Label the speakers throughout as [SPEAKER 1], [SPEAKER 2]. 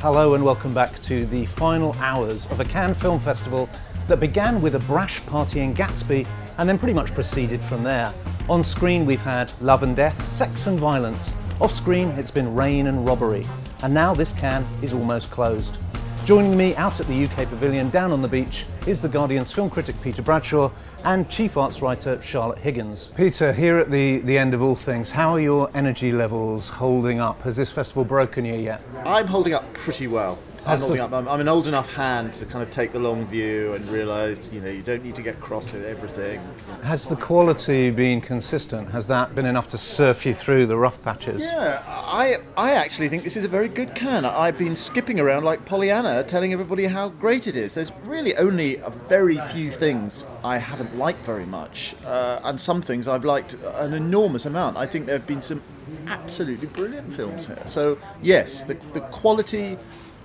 [SPEAKER 1] Hello and welcome back to the final hours of a Cannes Film Festival that began with a brash party in Gatsby and then pretty much proceeded from there. On screen we've had love and death, sex and violence. Off screen it's been rain and robbery. And now this Cannes is almost closed. Joining me out at the UK Pavilion down on the beach is The Guardian's film critic Peter Bradshaw and chief arts writer Charlotte Higgins. Peter, here at the end of all things, how are your energy levels holding up? Has this festival broken you yet?
[SPEAKER 2] I'm holding up pretty well. I'm an old enough hand to kind of take the long view and realise, you don't need to get cross with everything.
[SPEAKER 1] Has the quality been consistent? Has that been enough to surf you through the rough patches?
[SPEAKER 2] Yeah, I actually think this is a very good Cannes. I've been skipping around like Pollyanna, telling everybody how great it is. There's really only a very few things I haven't liked very much, and some things I've liked an enormous amount. I think there have been some absolutely brilliant films here. So yes, the quality,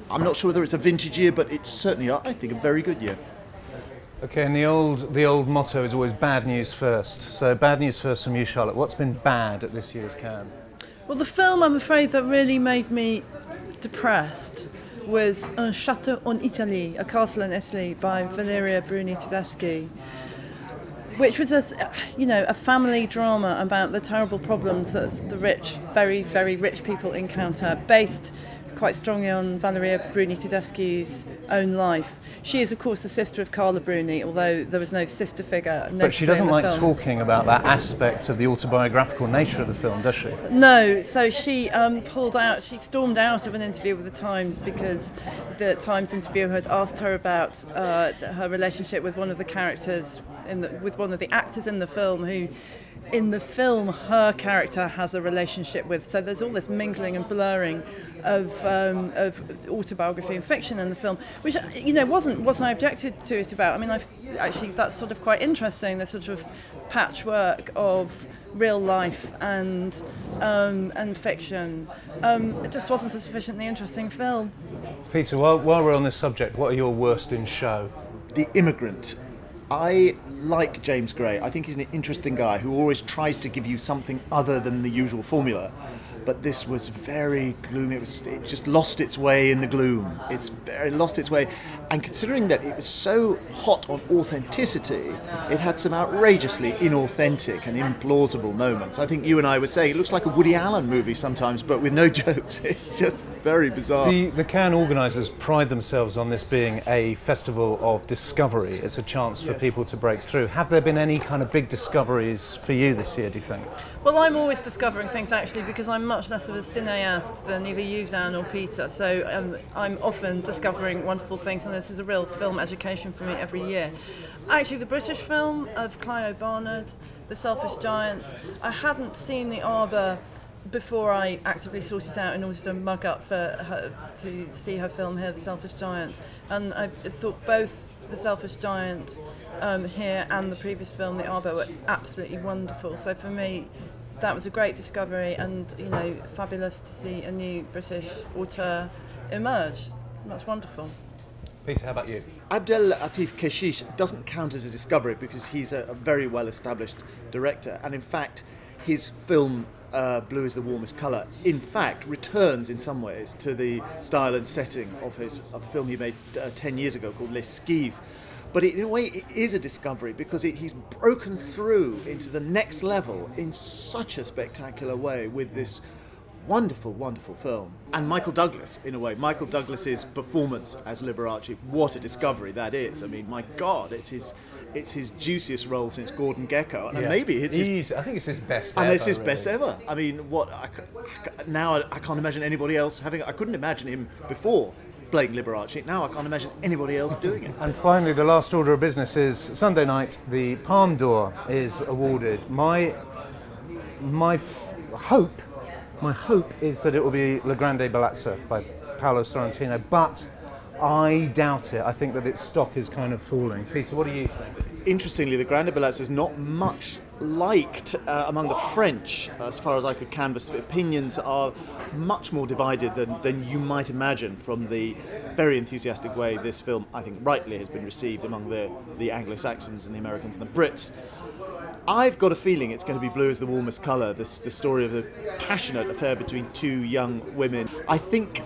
[SPEAKER 2] I'm not sure whether it's a vintage year, but it's certainly, I think, a very good year.
[SPEAKER 1] Okay, and the old motto is always bad news first. So bad news first from you, Charlotte. What's been bad at this year's Cannes?
[SPEAKER 3] Well, the film, I'm afraid, that really made me depressed was Un Château en Italie, A Castle in Italy by Valeria Bruni Tedeschi, which was a family drama about the terrible problems that the rich, very, very rich people encounter, based quite strongly on Valeria Bruni Tedeschi's own life. She is, of course, the sister of Carla Bruni, although there was no sister figure.
[SPEAKER 1] But she doesn't like talking about that aspect of the autobiographical nature of the film, does she?
[SPEAKER 3] No, so she she stormed out of an interview with The Times because the Times interviewer had asked her about her relationship with one of the characters, with one of the actors in the film, who in the film her character has a relationship with. So there's all this mingling and blurring of autobiography and fiction in the film, which wasn't what I objected to it about. I mean, actually that's sort of quite interesting, the sort of patchwork of real life and fiction. It just wasn't a sufficiently interesting film.
[SPEAKER 1] Peter, while we're on this subject, what are your worst in show?
[SPEAKER 2] The Immigrant. I like James Gray. I think he's an interesting guy who always tries to give you something other than the usual formula. But this was very gloomy. It just lost its way in the gloom. It lost its way. And considering that it was so hot on authenticity, it had some outrageously inauthentic and implausible moments. I think you and I were saying it looks like a Woody Allen movie sometimes, but with no jokes. It's just very bizarre.
[SPEAKER 1] The Cannes organisers pride themselves on this being a festival of discovery. It's a chance for people to break through. Have there been any kind of big discoveries for you this year, do you think?
[SPEAKER 3] Well, I'm always discovering things, actually, because I'm much less of a cineast than either you, Xan, or Peter. So I'm often discovering wonderful things, and this is a real film education for me every year. Actually, the British film of Clio Barnard, The Selfish Giant, I hadn't seen The Arbour before I actively sought it out in order to mug up for her to see her film here, The Selfish Giant. And I thought both The Selfish Giant here and the previous film, The Arbour, were absolutely wonderful. So for me, that was a great discovery, and fabulous to see a new British auteur emerge. That's wonderful.
[SPEAKER 1] Peter, how about you?
[SPEAKER 2] Abdel Latif Kechiche doesn't count as a discovery because he's a very well-established director, and in fact, his film Blue is the Warmest Colour, in fact, returns in some ways to the style and setting of a film he made 10 years ago called Les Skivs. But in a way, it is a discovery because he's broken through into the next level in such a spectacular way with this wonderful, wonderful film. And Michael Douglas, in a way, Michael Douglas's performance as Liberace, what a discovery that is. I mean, my God, it's his juiciest role since Gordon Gekko, and maybe
[SPEAKER 1] I think it's his best ever.
[SPEAKER 2] And it's his
[SPEAKER 1] really.
[SPEAKER 2] best ever. I mean, now I can't imagine anybody else having. I couldn't imagine him before playing Liberace. Now I can't imagine anybody else doing it.
[SPEAKER 1] And finally, the last order of business is Sunday night. The Palme d'Or is awarded. My hope is that it will be La Grande Bellezza by Paolo Sorrentino, but I doubt it. I think that its stock is kind of falling. Peter, what do you think?
[SPEAKER 2] Interestingly, the Grande Bellezza is not much liked among the French, as far as I could canvass. Opinions are much more divided than you might imagine from the very enthusiastic way this film, I think rightly, has been received among the Anglo-Saxons and the Americans and the Brits. I've got a feeling it's going to be Blue is the Warmest Colour, the story of the passionate affair between two young women. I think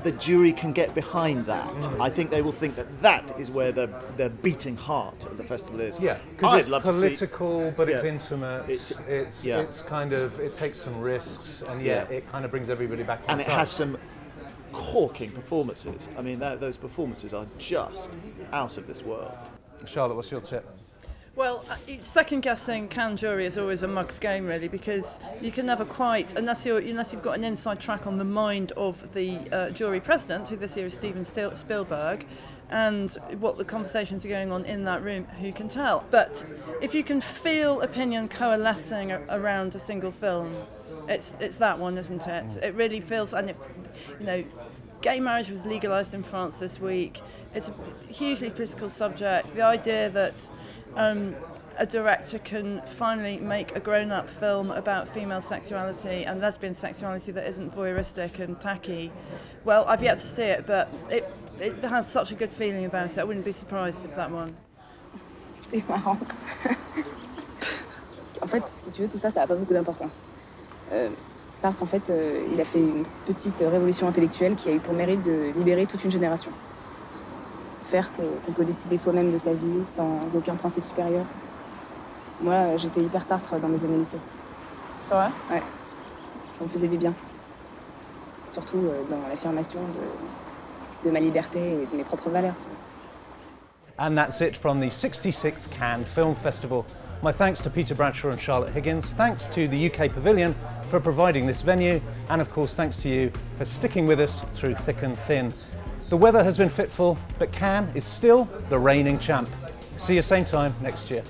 [SPEAKER 2] the jury can get behind that. I think they will think that that is where the beating heart of the festival is.
[SPEAKER 1] Yeah, because it's political, but it's
[SPEAKER 2] Yeah.
[SPEAKER 1] intimate. It's
[SPEAKER 2] Yeah.
[SPEAKER 1] kind of, it takes some risks, and yeah, it kind of brings everybody back on
[SPEAKER 2] And it
[SPEAKER 1] side.
[SPEAKER 2] has some corking performances. I mean, those performances are just out of this world.
[SPEAKER 1] Charlotte, what's your tip?
[SPEAKER 3] Well, second guessing Cannes jury is always a mug's game, really, because you can never quite, unless you've got an inside track on the mind of the jury president, who this year is Steven Spielberg, and what the conversations are going on in that room, who can tell? But if you can feel opinion coalescing around a single film, it's that one, isn't it? It really feels, and gay marriage was legalised in France this week. It's a hugely political subject. The idea that a director can finally make a grown-up film about female sexuality and lesbian sexuality that isn't voyeuristic and tacky. Well, I've yet to see it, but it has such a good feeling about it. I wouldn't be surprised if that won.
[SPEAKER 4] C'est marrant. En fait, si tu veux, tout ça, ça n'a pas beaucoup d'importance. Sartre, en fait, il a fait une petite révolution intellectuelle qui a eu pour mérite de libérer toute une génération. Faire qu'on peut décider soi-même de sa vie sans aucun principe supérieur. Moi, j'étais hyper Sartre dans mes années lycée.
[SPEAKER 5] C'est vrai?
[SPEAKER 4] Ouais. Ça me faisait du bien. Surtout dans l'affirmation de ma liberté et de mes propres valeurs. Tu vois.
[SPEAKER 1] And that's it from the 66th Cannes Film Festival. My thanks to Peter Bradshaw and Charlotte Higgins, thanks to the UK Pavilion for providing this venue, and of course thanks to you for sticking with us through thick and thin. The weather has been fitful, but Cannes is still the reigning champ. See you same time next year.